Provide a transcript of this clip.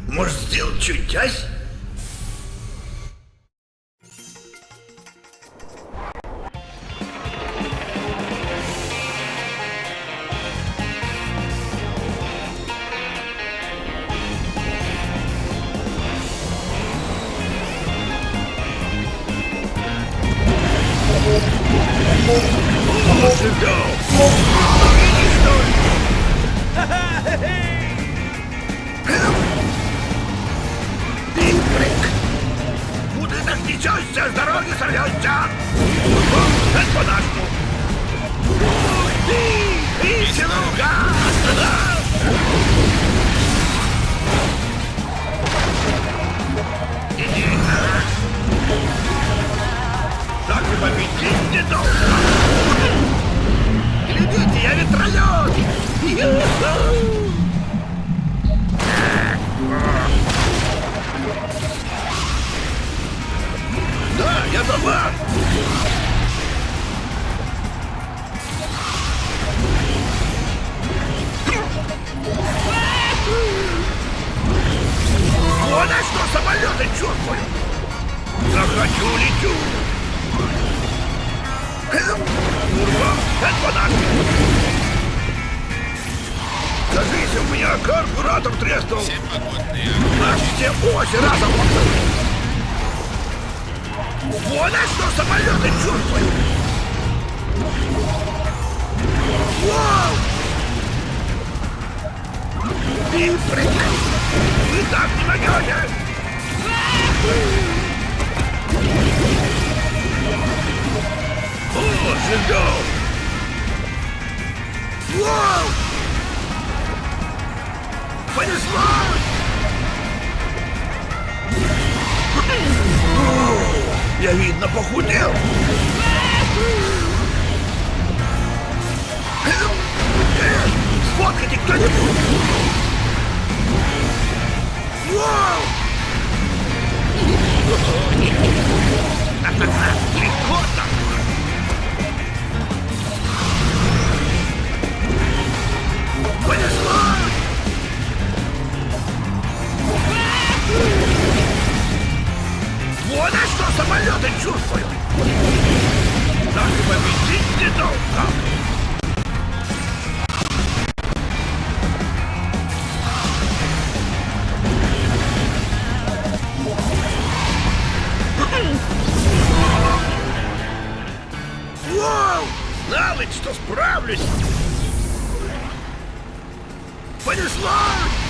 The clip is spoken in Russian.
Может, сделать чуть-чуть? Куда так несешься, с дороги сорвешься! Это по-нашему! Ух ты! Веселуга! Так и победить не должен! Глядите, я ветролет! Да, я дома! Вот а что самолеты чувствую! Захочу, лечу! Курва, это по-нашему! Кажись, у меня карбюратор треснул! Все погодные Аж все оси разом! Вот а что самолеты чувствую! Вау! И прыгай! Вы так не могете! О, Жиндоу! Вау! Понеслась! Я, видно, похудел! Сфоткайте кто-нибудь! Вау! Легко так! Понеслась! Вот а что самолеты чувствую! Так и победить не должен! Вау! Знал ведь, что справлюсь! Понеслась!